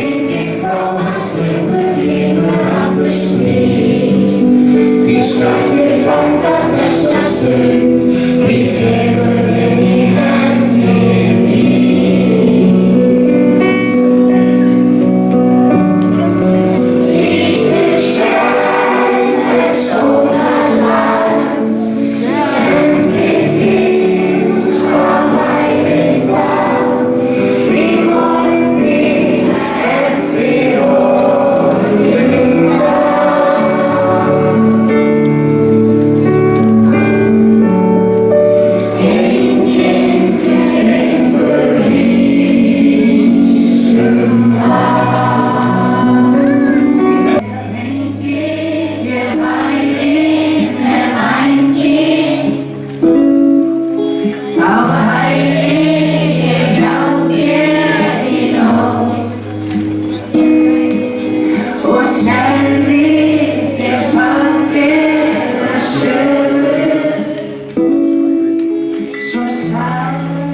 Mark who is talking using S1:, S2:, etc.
S1: Engin frá hans lengur limur aftur slík. Því sleppti fanga þessa stund, því fegurðin í henni býr. Lítur sjálf er sólarlag, sendi til hvað væri þá, því morgni eftir orðum dag. Enginn lengur lísum af. Lengi ég væri með vængi, þá væri ég hjá þér í nótt og segði þér fallega sögu. Svo sagði